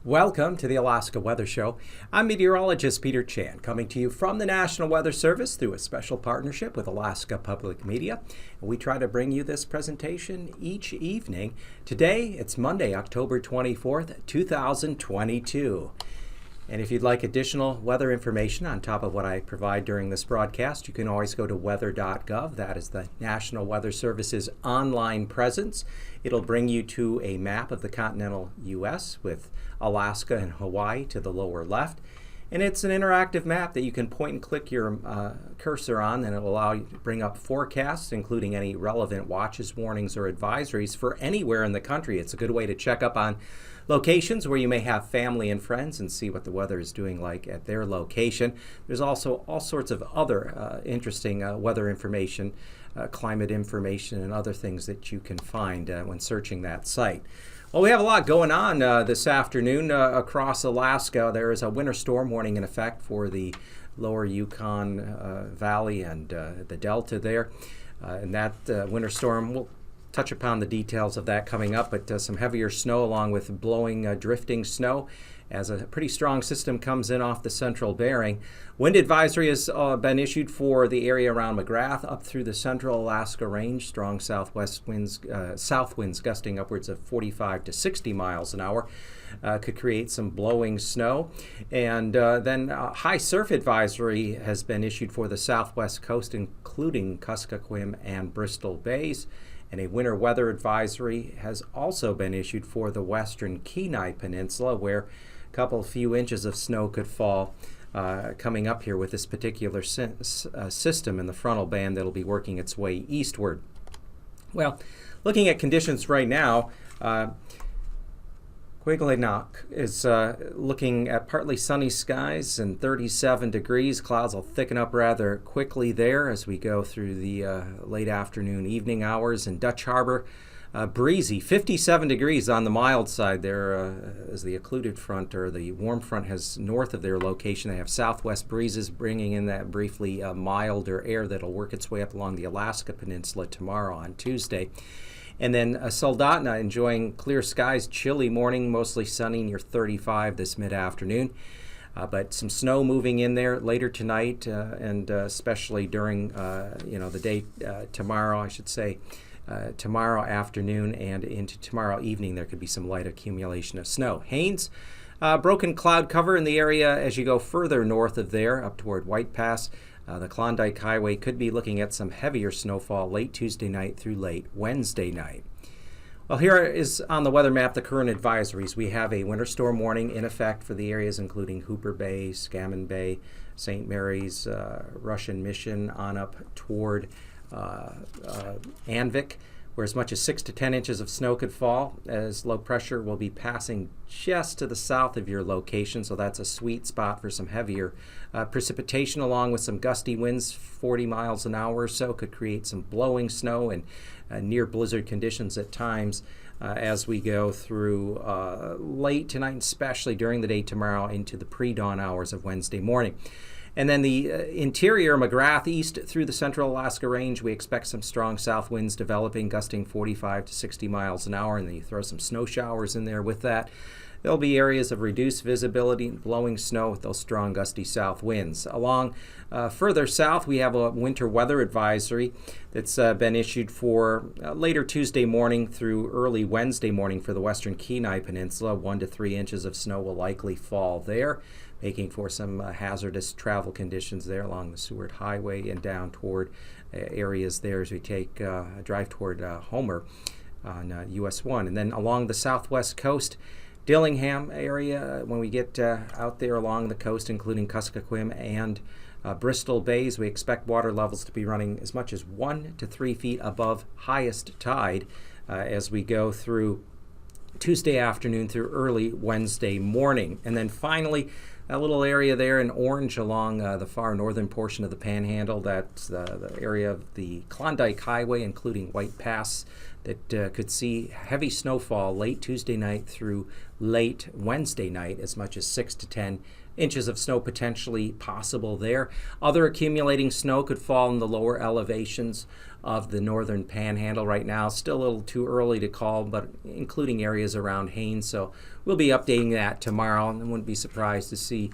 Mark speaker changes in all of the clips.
Speaker 1: Welcome to the Alaska Weather Show. I'm meteorologist Peter Chan, coming to you from the National Weather Service through a special partnership with Alaska Public Media. We try to bring you this presentation each evening. Today, it's Monday, October 24th, 2022. And if you'd like additional weather information on top of what I provide during this broadcast, you can always go to weather.gov. That is the National Weather Service's online presence. It'll bring you to a map of the continental U.S. with Alaska and Hawaii to the lower left. And it's an interactive map that you can point and click your cursor on, and it will allow you to bring up forecasts, including any relevant watches, warnings, or advisories for anywhere in the country. It's a good way to check up on locations where you may have family and friends and see what the weather is doing like at their location. There's also all sorts of other interesting weather information, climate information, and other things that you can find when searching that site. Well, we have a lot going on this afternoon across Alaska. There is a winter storm warning in effect for the lower Yukon Valley and the Delta there. And that winter storm, we'll touch upon the details of that coming up, but some heavier snow along with blowing, drifting snow as a pretty strong system comes in off the central Bering. Wind advisory has been issued for the area around McGrath up through the central Alaska range. Strong southwest winds, south winds gusting upwards of 45 to 60 miles an hour could create some blowing snow. And then high surf advisory has been issued for the southwest coast, including Kuskokwim and Bristol Bays. And a winter weather advisory has also been issued for the western Kenai Peninsula, where a couple few inches of snow could fall coming up here with this particular system in the frontal band that'll be working its way eastward. Well, looking at conditions right now, Quiglenak is looking at partly sunny skies and 37 degrees. Clouds will thicken up rather quickly there as we go through the late afternoon, evening hours. In Dutch Harbor, breezy, 57 degrees on the mild side there as the occluded front or the warm front has north of their location. They have southwest breezes bringing in that briefly milder air that'll work its way up along the Alaska Peninsula tomorrow on Tuesday. And then Soldotna enjoying clear skies, chilly morning, mostly sunny near 35 this mid-afternoon. But some snow moving in there later tonight and especially during the day tomorrow, I should say. Tomorrow afternoon and into tomorrow evening, there could be some light accumulation of snow. Haines, broken cloud cover in the area as you go further north of there up toward White Pass. The Klondike Highway could be looking at some heavier snowfall late Tuesday night through late Wednesday night. Well, here is on the weather map the current advisories. We have a winter storm warning in effect for the areas including Hooper Bay, Scammon Bay, St. Mary's, Russian Mission on up toward Anvik, where as much as 6 to 10 inches of snow could fall as low pressure will be passing just to the south of your location. So that's a sweet spot for some heavier precipitation along with some gusty winds, 40 miles an hour or so, could create some blowing snow and near blizzard conditions at times as we go through late tonight, and especially during the day tomorrow into the pre-dawn hours of Wednesday morning. And then the interior, McGrath east through the central Alaska range, we expect some strong south winds developing, gusting 45 to 60 miles an hour, and then you throw some snow showers in there with that. There'll be areas of reduced visibility and blowing snow with those strong gusty south winds. Along further south, we have a winter weather advisory that's been issued for later Tuesday morning through early Wednesday morning for the western Kenai Peninsula. 1 to 3 inches of snow will likely fall there, making for some hazardous travel conditions there along the Seward Highway and down toward areas there as we take a drive toward Homer on US 1. And then along the southwest coast, Dillingham area, when we get out there along the coast, including Kuskokwim and Bristol Bays, we expect water levels to be running as much as 1 to 3 feet above highest tide as we go through Tuesday afternoon through early Wednesday morning. And then finally, that little area there in orange along the far northern portion of the Panhandle, that's the area of the Klondike Highway, including White Pass, that could see heavy snowfall late Tuesday night through late Wednesday night, as much as 6 to 10 inches of snow potentially possible there. Other accumulating snow could fall in the lower elevations of the northern Panhandle right now. Still a little too early to call, but including areas around Haines. So we'll be updating that tomorrow, and wouldn't be surprised to see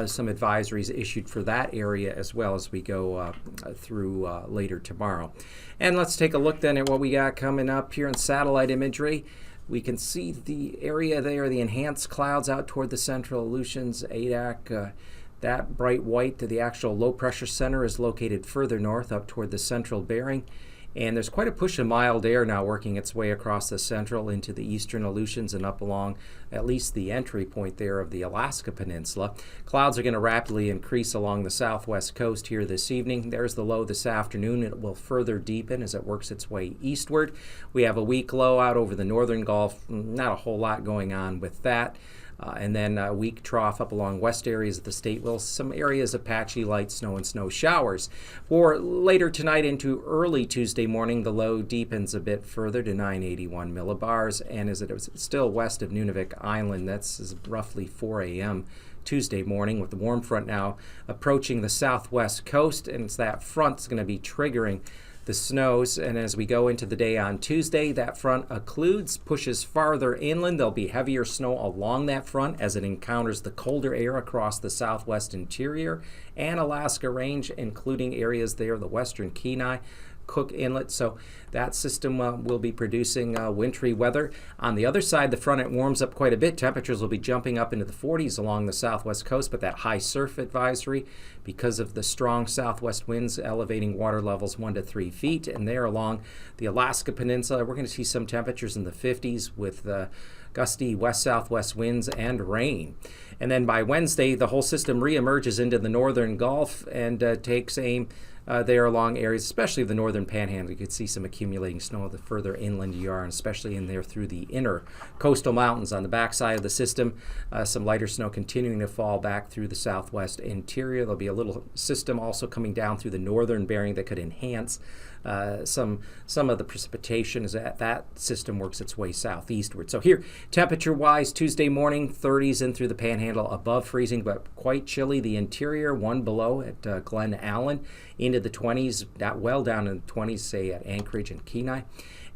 Speaker 1: some advisories issued for that area as well as we go through later tomorrow. And let's take a look then at what we got coming up here in satellite imagery. We can see the area there, the enhanced clouds out toward the central Aleutians, AKwx. That bright white to the actual low pressure center is located further north up toward the central Bering. And there's quite a push of mild air now working its way across the central into the eastern Aleutians and up along at least the entry point there of the Alaska Peninsula. Clouds are going to rapidly increase along the southwest coast here this evening. There's the low this afternoon. It will further deepen as it works its way eastward. We have a weak low out over the northern Gulf. Not a whole lot going on with that. And then a weak trough up along west areas of the state. Well, some areas of patchy light snow and snow showers. For later tonight into early Tuesday morning, the low deepens a bit further to 981 millibars. And as it is still west of Nunavik Island, that's roughly 4 a.m. Tuesday morning, with the warm front now approaching the southwest coast. And it's that front that's going to be triggering the snows. And as we go into the day on Tuesday, that front occludes, pushes farther inland. There'll be heavier snow along that front as it encounters the colder air across the southwest interior and Alaska Range, including areas there, the western Kenai, Cook Inlet. So that system will be producing wintry weather. On the other side, the front, it warms up quite a bit. Temperatures will be jumping up into the 40s along the southwest coast, but that high surf advisory because of the strong southwest winds elevating water levels 1 to 3 feet. And there along the Alaska Peninsula, we're going to see some temperatures in the 50s with gusty west-southwest winds and rain. And then by Wednesday, the whole system reemerges into the northern Gulf and takes aim there along areas, especially the northern Panhandle. You could see some accumulating snow the further inland you are, and especially in there through the inner coastal mountains. On the backside of the system, some lighter snow continuing to fall back through the southwest interior. There'll be a little system also coming down through the northern Bering that could enhance some of the precipitation as that system works its way southeastward. So here, temperature-wise, Tuesday morning, 30s in through the Panhandle, above freezing, but quite chilly. The interior, 1 below at Glen Allen, into the 20s, well down in the 20s, say at Anchorage and Kenai.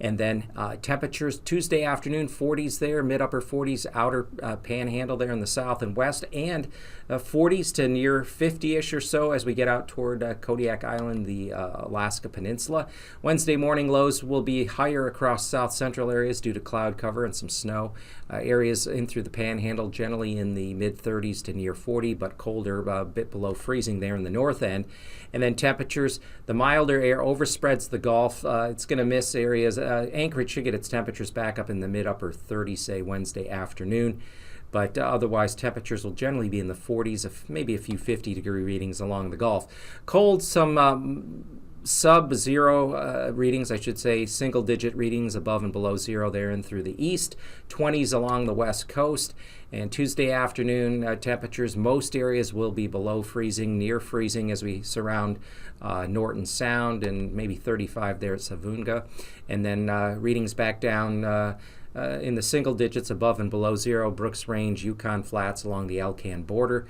Speaker 1: And then temperatures Tuesday afternoon, 40s there, mid-upper 40s, outer Panhandle there in the south and west, and 40s to near 50-ish or so as we get out toward Kodiak Island, the Alaska Peninsula. Wednesday morning lows will be higher across south central areas due to cloud cover and some snow. Areas in through the Panhandle generally in the mid-30s to near 40, but colder, a bit below freezing there in the north end. And then temperatures, the milder air overspreads the Gulf. It's going to miss areas. Anchorage should get its temperatures back up in the mid-upper 30s, say Wednesday afternoon. But otherwise, temperatures will generally be in the 40s, maybe a few 50-degree readings along the Gulf. Cold, some sub-zero readings, I should say, single-digit readings above and below zero there and through the east, 20s along the west coast. And Tuesday afternoon, temperatures, most areas will be below freezing, near freezing as we surround Norton Sound, and maybe 35 there at Savunga. And then readings back down in the single digits above and below zero, Brooks Range, Yukon Flats along the Alcan border.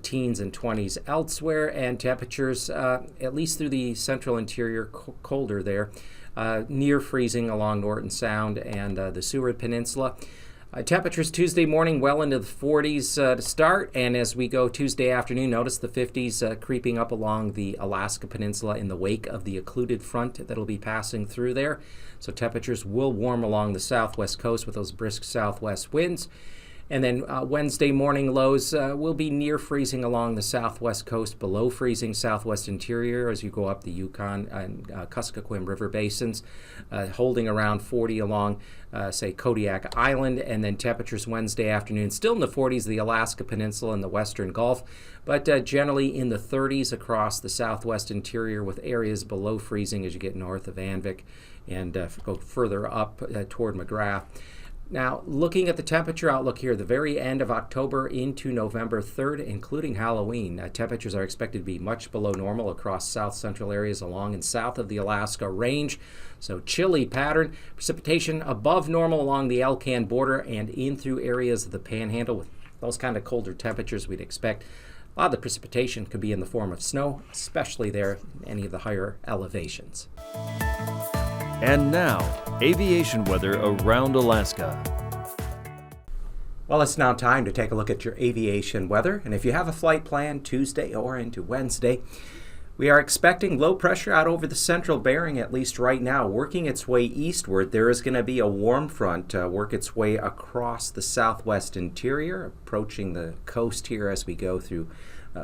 Speaker 1: Teens and 20s elsewhere, and temperatures at least through the central interior colder there, near freezing along Norton Sound and the Seward Peninsula. Temperatures Tuesday morning well into the 40s to start, and as we go Tuesday afternoon, notice the 50s creeping up along the Alaska Peninsula in the wake of the occluded front that'll be passing through there. So temperatures will warm along the southwest coast with those brisk southwest winds. And then Wednesday morning lows will be near freezing along the southwest coast, below freezing southwest interior as you go up the Yukon and Kuskokwim River basins, holding around 40 along, say, Kodiak Island. And then temperatures Wednesday afternoon still in the 40s, the Alaska Peninsula and the western Gulf, but generally in the 30s across the southwest interior with areas below freezing as you get north of Anvik and go further up toward McGrath. Now, looking at the temperature outlook here, the very end of October into November 3rd, including Halloween, temperatures are expected to be much below normal across south central areas along and south of the Alaska Range. So chilly pattern, precipitation above normal along the Alcan border and in through areas of the Panhandle. With those kind of colder temperatures, we'd expect a lot of the precipitation could be in the form of snow, especially there in any of the higher elevations.
Speaker 2: And now, aviation weather around Alaska.
Speaker 1: Well, it's now time to take a look at your aviation weather. And if you have a flight planned Tuesday or into Wednesday, we are expecting low pressure out over the central Bering, at least right now, working its way eastward. There is going to be a warm front work its way across the southwest interior, approaching the coast here as we go through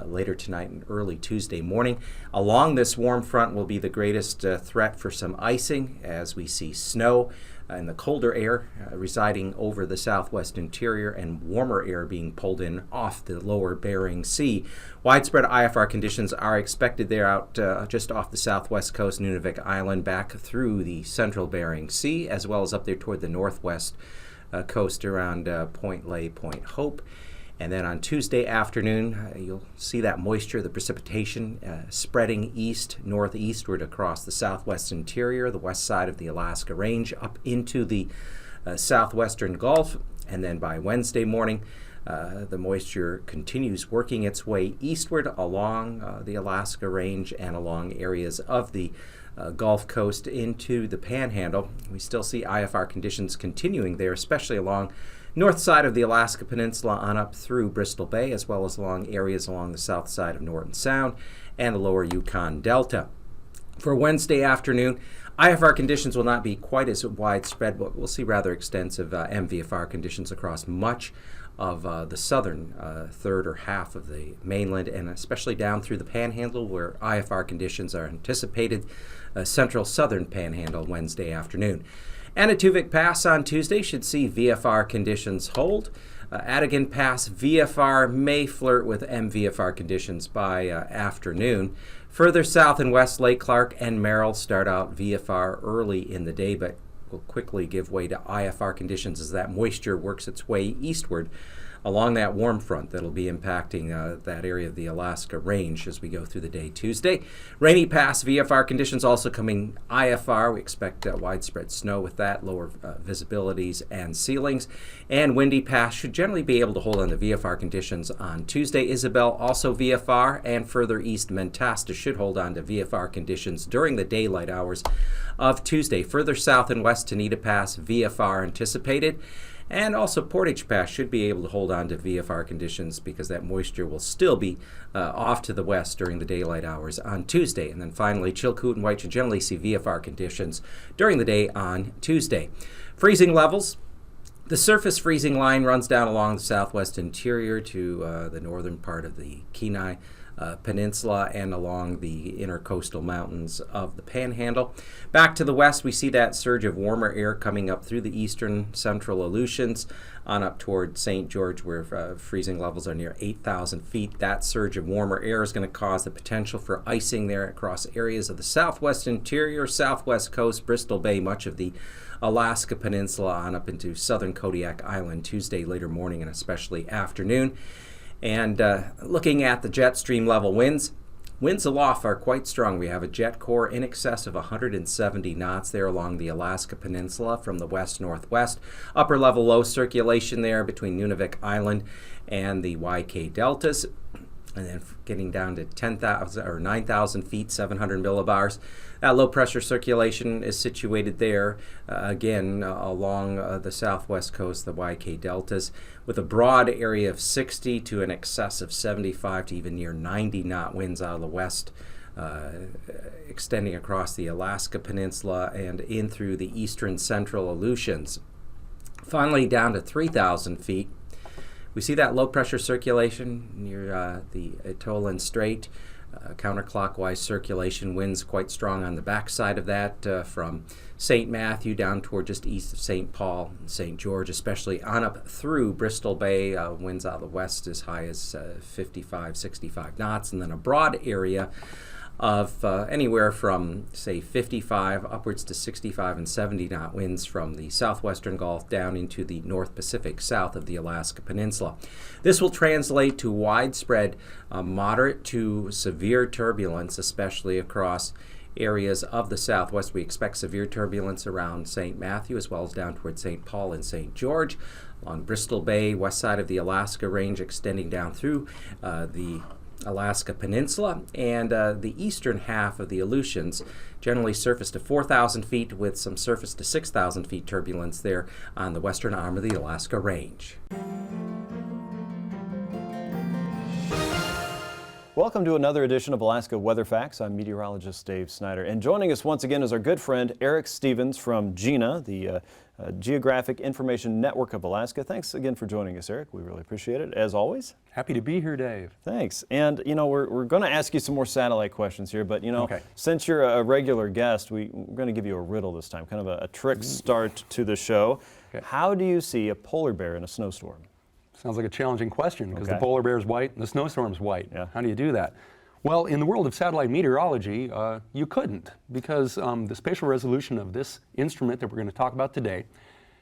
Speaker 1: later tonight and early Tuesday morning. Along this warm front will be the greatest threat for some icing as we see snow and the colder air residing over the southwest interior and warmer air being pulled in off the lower Bering Sea. Widespread IFR conditions are expected there out just off the southwest coast, Nunavik Island, back through the central Bering Sea, as well as up there toward the northwest coast around Point Lay, Point Hope. And then on Tuesday afternoon, you'll see that moisture, the precipitation spreading northeastward across the southwest interior, the west side of the Alaska Range, up into the southwestern Gulf. And then by Wednesday morning, the moisture continues working its way eastward along the Alaska Range and along areas of the Gulf Coast into the Panhandle. We still see IFR conditions continuing there, especially along north side of the Alaska Peninsula on up through Bristol Bay, as well as along areas along the south side of Norton Sound and the lower Yukon Delta. For Wednesday afternoon, IFR conditions will not be quite as widespread, but we'll see rather extensive MVFR conditions across much of the southern third or half of the mainland, and especially down through the Panhandle, where IFR conditions are anticipated, central southern Panhandle Wednesday afternoon. Anatuvik Pass on Tuesday should see VFR conditions hold. Adigan Pass VFR may flirt with MVFR conditions by afternoon. Further south and west, Lake Clark and Merrill start out VFR early in the day, but will quickly give way to IFR conditions as that moisture works its way eastward along that warm front that'll be impacting that area of the Alaska Range as we go through the day Tuesday. Rainy Pass VFR conditions also coming IFR. We expect widespread snow with that, lower visibilities and ceilings. And Windy Pass should generally be able to hold on the VFR conditions on Tuesday. Isabel also VFR, and further east Mentasta should hold on to VFR conditions during the daylight hours of Tuesday. Further south and west, Tanita Pass VFR anticipated. And also Portage Pass should be able to hold on to VFR conditions because that moisture will still be off to the west during the daylight hours on Tuesday. And then finally, Chilkoot and White should generally see VFR conditions during the day on Tuesday. Freezing levels. The surface freezing line runs down along the southwest interior to the northern part of the Kenai Peninsula and along the intercoastal mountains of the Panhandle. Back to the west, we see that surge of warmer air coming up through the eastern central Aleutians on up toward St. George, where freezing levels are near 8,000 feet. That surge of warmer air is going to cause the potential for icing there across areas of the southwest interior, southwest coast, Bristol Bay, much of the Alaska Peninsula on up into southern Kodiak Island Tuesday later morning and especially afternoon. And looking at the jet stream level winds aloft are quite strong. We have a jet core in excess of 170 knots there along the Alaska Peninsula from the west-northwest. Upper level low circulation there between Nunavik Island and the YK deltas. And then getting down to 10,000 or 9,000 feet, 700 millibars. That low pressure circulation is situated there, again, along the southwest coast, the YK deltas, with a broad area of 60 to an excess of 75 to even near 90 knot winds out of the west, extending across the Alaska Peninsula and in through the eastern central Aleutians. Finally, down to 3,000 feet. We see that low pressure circulation near the Atolan Strait, counterclockwise circulation, winds quite strong on the backside of that from St. Matthew down toward just east of St. Paul and St. George, especially on up through Bristol Bay, winds out of the west as high as 55, 65 knots, and then a broad area of anywhere from, say, 55 upwards to 65 and 70 knot winds from the southwestern Gulf down into the North Pacific south of the Alaska Peninsula. This will translate to widespread moderate to severe turbulence, especially across areas of the Southwest. We expect severe turbulence around St. Matthew as well as down towards St. Paul and St. George, along Bristol Bay, west side of the Alaska Range, extending down through the Alaska Peninsula, and the eastern half of the Aleutians, generally surface to 4,000 feet with some surface to 6,000 feet turbulence there on the western arm of the Alaska Range.
Speaker 2: Welcome to another edition of Alaska Weather Facts. I'm meteorologist Dave Snyder, and joining us once again is our good friend Eric Stevens from GINA, the Geographic Information Network of Alaska. Thanks again for joining us, Eric. We really appreciate it, as always.
Speaker 3: Happy to be here, Dave.
Speaker 2: Thanks. And, you know, we're going to ask you some more satellite questions here, but, you know,
Speaker 3: Okay.
Speaker 2: Since you're a regular guest, we're going to give you a riddle this time, kind of a trick start to the show.
Speaker 3: Okay.
Speaker 2: How do you see a polar bear in a snowstorm?
Speaker 3: Sounds like a challenging question because
Speaker 2: Okay.
Speaker 3: the polar bear is white and the snowstorm's white.
Speaker 2: Yeah.
Speaker 3: How do you do that? Well, in the world of satellite meteorology, you couldn't, because the spatial resolution of this instrument that we're going to talk about today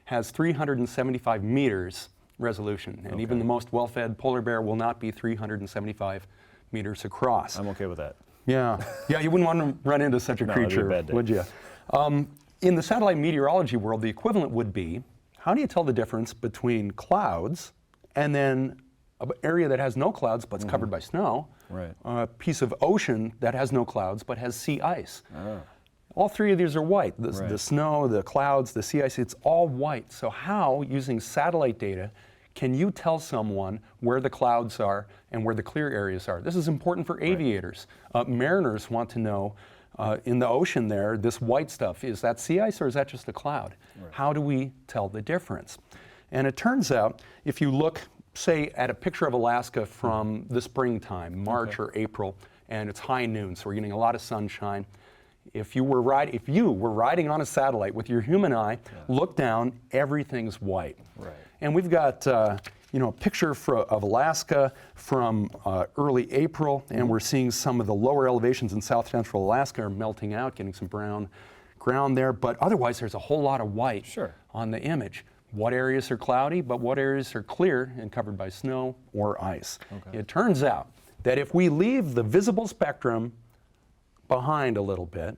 Speaker 3: has 375 meters resolution, and even the most well-fed polar bear will not be 375 meters across.
Speaker 2: I'm okay with that.
Speaker 3: Yeah, you wouldn't want to run into such a
Speaker 2: No, it'd be a
Speaker 3: creature,
Speaker 2: bad day.
Speaker 3: would you? In the satellite meteorology world, the equivalent would be, how do you tell the difference between clouds and then an area that has no clouds but's covered by snow,
Speaker 2: Right.
Speaker 3: a piece of ocean that has no clouds but has sea ice? All three of these are white. The snow, the clouds, the sea ice, it's all white. So how, using satellite data, can you tell someone where the clouds are and where the clear areas are? This is important for aviators. Mariners want to know, in the ocean there, this white stuff, is that sea ice or is that just a cloud? How do we tell the difference? And it turns out, if you look, say, at a picture of Alaska from the springtime, March or April, and it's high noon, so we're getting a lot of sunshine. If you were riding on a satellite with your human eye, look down, everything's white.
Speaker 2: Right.
Speaker 3: And we've got a picture of Alaska from early April, and we're seeing some of the lower elevations in south central Alaska are melting out, getting some brown ground there. But otherwise, there's a whole lot of white on the image. What areas are cloudy, but what areas are clear and covered by snow or ice? It turns out that if we leave the visible spectrum behind a little bit.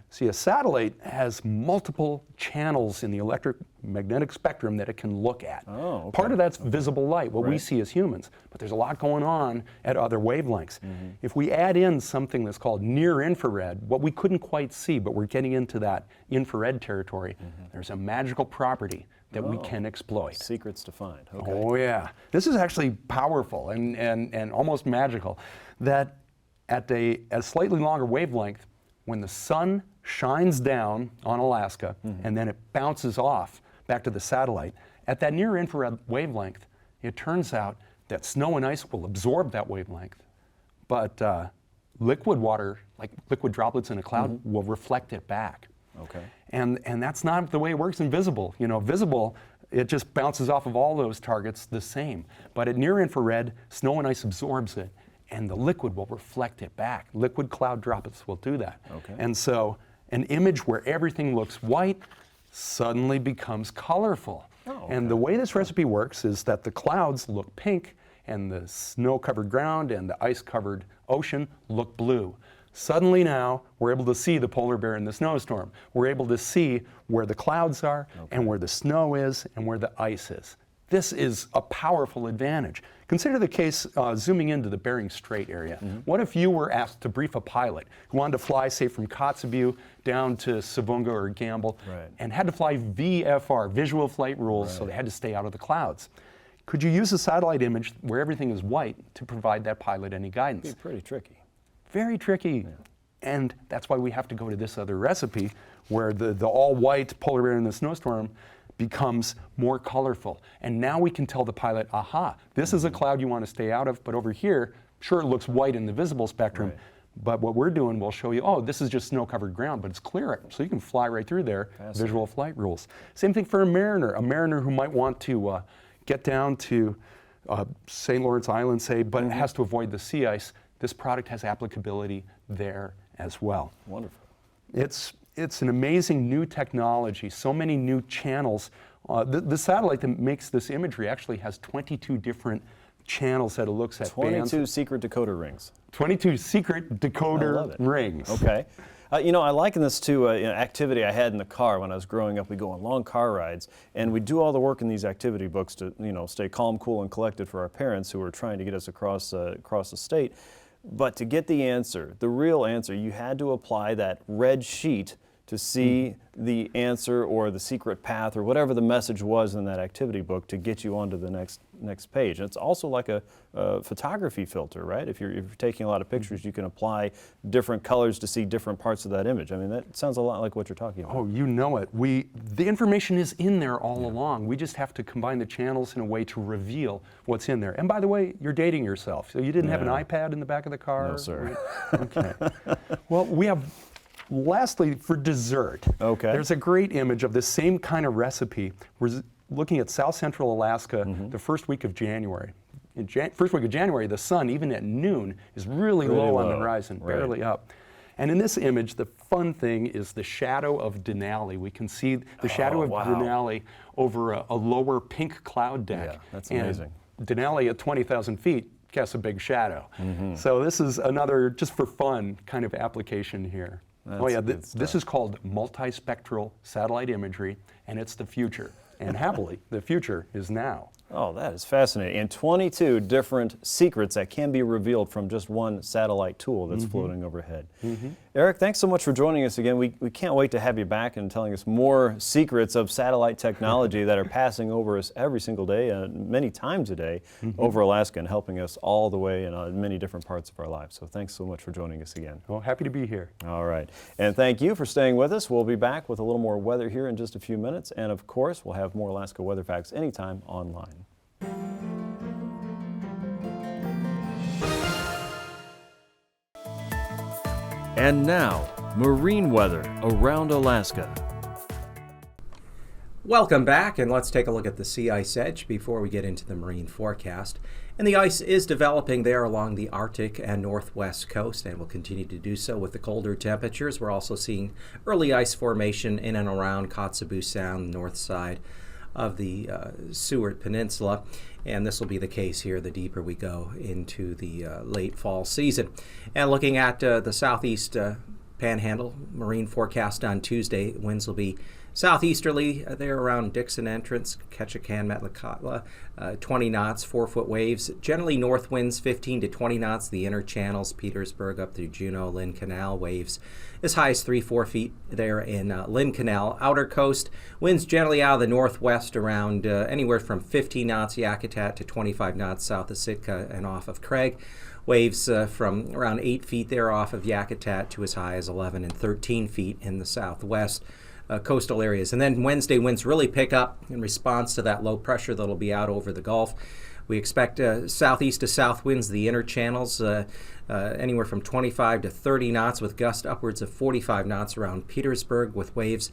Speaker 3: See, a satellite has multiple channels in the electromagnetic spectrum that it can look at. Part of that's visible light, what we see as humans, but there's a lot going on at other wavelengths. If we add in something that's called near infrared, what we couldn't quite see, but we're getting into that infrared territory, there's a magical property that we can exploit.
Speaker 2: Secrets to find.
Speaker 3: Oh yeah. This is actually powerful and almost magical, that at a slightly longer wavelength, when the sun shines down on Alaska and then it bounces off back to the satellite, at that near infrared wavelength, it turns out that snow and ice will absorb that wavelength, but liquid water, like liquid droplets in a cloud, will reflect it back. And that's not the way it works in visible. You know, visible, it just bounces off of all those targets the same. But at near infrared, snow and ice absorbs it, and the liquid will reflect it back. Liquid cloud droplets will do that. And so an image where everything looks white suddenly becomes colorful. And the way this recipe works is that the clouds look pink, and the snow-covered ground and the ice-covered ocean look blue. Suddenly now, we're able to see the polar bear in the snowstorm. We're able to see where the clouds are and where the snow is and where the ice is. This is a powerful advantage. Consider the case zooming into the Bering Strait area. What if you were asked to brief a pilot who wanted to fly, say, from Kotzebue down to Savunga or Gamble and had to fly VFR, visual flight rules, so they had to stay out of the clouds? Could you use a satellite image where everything is white to provide that pilot any guidance?
Speaker 2: It'd be pretty tricky.
Speaker 3: Very tricky. And that's why we have to go to this other recipe where the all-white polar bear in the snowstorm becomes more colorful. And now we can tell the pilot, aha, this is a cloud you want to stay out of, but over here, sure, it looks white in the visible spectrum, but what we're doing, we'll show you, oh, this is just snow-covered ground, but it's clear, so you can fly right through there, visual flight rules. Same thing for a mariner who might want to get down to St. Lawrence Island, say, but it has to avoid the sea ice. this product has applicability there as well.
Speaker 2: Wonderful.
Speaker 3: It's an amazing new technology, so many new channels. The satellite that makes this imagery actually has 22 different channels that it looks at.
Speaker 2: 22 secret decoder rings.
Speaker 3: 22 secret decoder rings.
Speaker 2: Okay. You know, I liken this to an activity I had in the car when I was growing up. We go on long car rides, and we do all the work in these activity books to, you know, stay calm, cool, and collected for our parents who are trying to get us across the state. But to get the answer, the real answer, you had to apply that red sheet to see the answer or the secret path or whatever the message was in that activity book to get you onto the next page. And it's also like a photography filter, right? If you're taking a lot of pictures, you can apply different colors to see different parts of that image. I mean, that sounds a lot like what you're talking about.
Speaker 3: Oh, you know it. The information is in there all along. We just have to combine the channels in a way to reveal what's in there. And by the way, you're dating yourself. So you didn't have an iPad in the back of the car?
Speaker 2: No, sir.
Speaker 3: Okay. Well, we have, lastly, for dessert, there's a great image of this same kind of recipe. We're looking at South Central Alaska the first week of January. In first week of January, the sun, even at noon, is really low on the horizon, barely up. And in this image, the fun thing is the shadow of Denali. We can see the shadow of Denali over a lower pink cloud deck.
Speaker 2: Yeah, that's amazing.
Speaker 3: And Denali at 20,000 feet casts a big shadow. So this is another, just for fun, kind of application here. This is called multispectral satellite imagery, and it's the future. And happily, the future is now.
Speaker 2: Oh, that is fascinating. And 22 different secrets that can be revealed from just one satellite tool that's floating overhead. Eric, thanks so much for joining us again. We can't wait to have you back and telling us more secrets of satellite technology that are passing over us every single day, many times a day, over Alaska and helping us all the way in many different parts of our lives. So thanks so much for joining us again.
Speaker 3: Well, happy to be here.
Speaker 2: All right. And thank you for staying with us. We'll be back with a little more weather here in just a few minutes. And of course, we'll have more Alaska weather facts anytime online.
Speaker 4: And now, marine weather around Alaska.
Speaker 1: Welcome back, and let's take a look at the sea ice edge before we get into the marine forecast. And the ice is developing there along the Arctic and northwest coast and will continue to do so with the colder temperatures. We're also seeing early ice formation in and around Kotzebue Sound, north side of the Seward Peninsula, and this will be the case here the deeper we go into the late fall season. And looking at the southeast panhandle, marine forecast on Tuesday, winds will be southeasterly there around Dixon Entrance, Ketchikan, Metlakatla, 20 knots, 4-foot waves. Generally north winds 15 to 20 knots, the inner channels, Petersburg up through Juneau, Lynn Canal, waves as high as 3-4 feet there in Lynn Canal. Outer coast, winds generally out of the northwest around anywhere from 15 knots Yakutat to 25 knots south of Sitka and off of Craig. Waves from around 8 feet there off of Yakutat to as high as 11 and 13 feet in the southwest. Coastal areas. And then Wednesday, winds really pick up in response to that low pressure that'll be out over the Gulf. We expect southeast to south winds, the inner channels, anywhere from 25 to 30 knots with gusts upwards of 45 knots around Petersburg with waves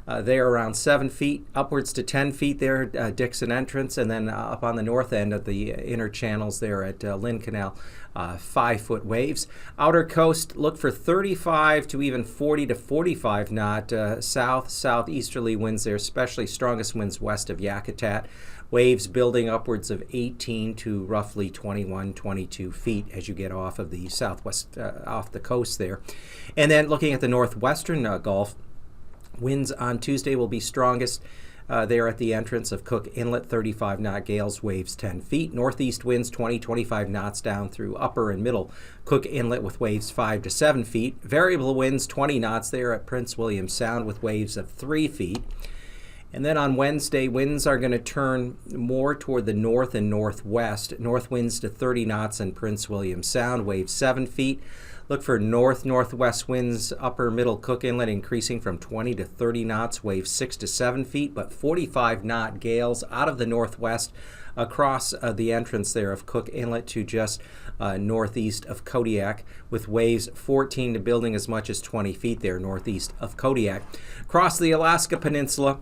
Speaker 1: there around 7 feet, upwards to 10 feet there, Dixon Entrance, and then up on the north end of the inner channels there at Lynn Canal, 5-foot waves. Outer coast, look for 35 to even 40 to 45 knot southeasterly winds there, especially strongest winds west of Yakutat. Waves building upwards of 18 to roughly 21, 22 feet as you get off of the southwest, off the coast there. And then looking at the northwestern Gulf, winds on Tuesday will be strongest there at the entrance of Cook Inlet, 35 knot gales, waves 10 feet. Northeast winds 20-25 knots down through upper and middle Cook Inlet with waves 5 to 7 feet. Variable winds 20 knots there at Prince William Sound with waves of 3 feet. And then on Wednesday, winds are going to turn more toward the north and northwest. North winds to 30 knots in Prince William Sound, waves 7 feet. Look for north-northwest winds, upper middle Cook Inlet increasing from 20 to 30 knots, waves 6 to 7 feet, but 45 knot gales out of the northwest across the entrance there of Cook Inlet to just northeast of Kodiak, with waves 14 to building as much as 20 feet there northeast of Kodiak. Across the Alaska Peninsula,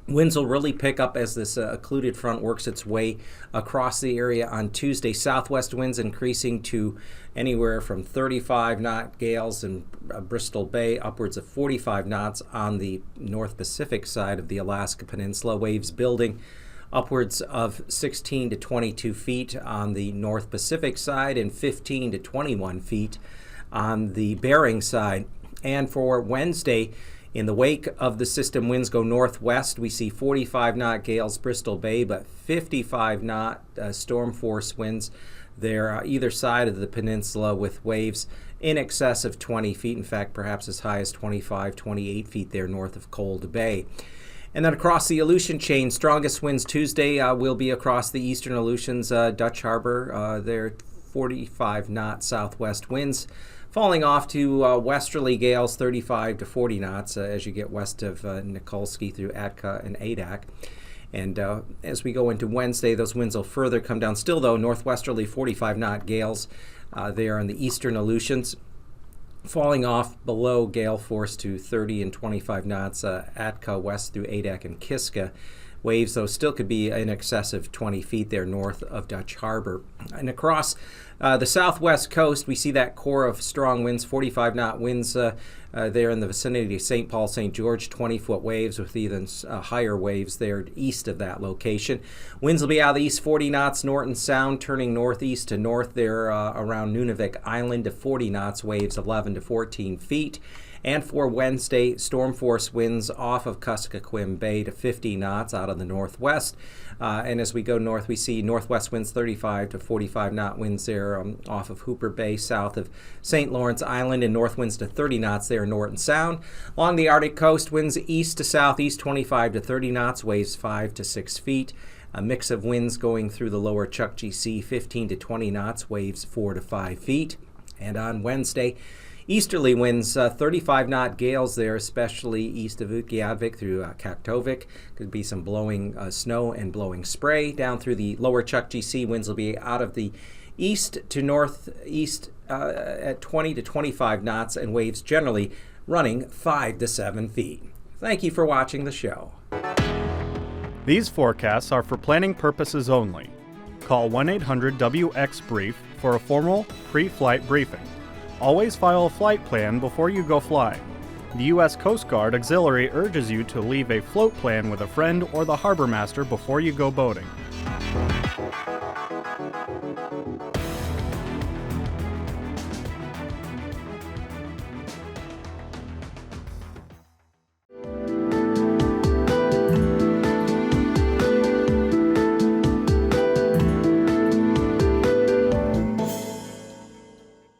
Speaker 1: Winds will really pick up as this occluded front works its way across the area on Tuesday. Southwest winds increasing to anywhere from 35 knot gales in Bristol Bay, upwards of 45 knots on the North Pacific side of the Alaska Peninsula. Waves building upwards of 16 to 22 feet on the North Pacific side and 15 to 21 feet on the Bering side. And for Wednesday, in the wake of the system, winds go northwest. We see 45 knot gales Bristol Bay, but 55 knot storm force winds there either side of the peninsula, with waves in excess of 20 feet. In fact, perhaps as high as 25, 28 feet there north of Cold Bay. And then across the Aleutian chain, strongest winds Tuesday will be across the eastern Aleutians, Dutch Harbor. There 45 knot southwest winds, falling off to westerly gales 35 to 40 knots as you get west of Nikolsky through Atka and Adak. And as we go into Wednesday, those winds will further come down. Still, though, northwesterly 45 knot gales there in the eastern Aleutians, falling off below gale force to 30 and 25 knots Atka west through Adak and Kiska. Waves, though, still could be in excess of 20 feet there north of Dutch Harbor. And across the southwest coast, we see that core of strong winds, 45 knot winds there in the vicinity of St. Paul, St. George, 20-foot waves with even higher waves there east of that location. Winds will be out of the east 40 knots, Norton Sound turning northeast to north there around Nunavik Island to 40 knots, waves 11 to 14 feet. And for Wednesday, storm force winds off of Kuskokwim Bay to 50 knots out of the northwest. And as we go north, we see northwest winds 35 to 45 knot winds there off of Hooper Bay, south of St. Lawrence Island, and north winds to 30 knots there in Norton Sound. Along the Arctic coast, winds east to southeast 25 to 30 knots, waves 5 to 6 feet. A mix of winds going through the lower Chukchi Sea, 15 to 20 knots, waves 4 to 5 feet. And on Wednesday, easterly winds, 35 knot gales there, especially east of Utqiagvik through Kaktovik. Could be some blowing snow and blowing spray. Down through the lower Chukchi Sea, winds will be out of the east to northeast at 20 to 25 knots, and waves generally running 5 to 7 feet. Thank you for watching the show.
Speaker 5: These forecasts are for planning purposes only. Call 1-800-WX-BRIEF for a formal pre-flight briefing. Always file a flight plan before you go flying. The U.S. Coast Guard Auxiliary urges you to leave a float plan with a friend or the harbor master before you go boating.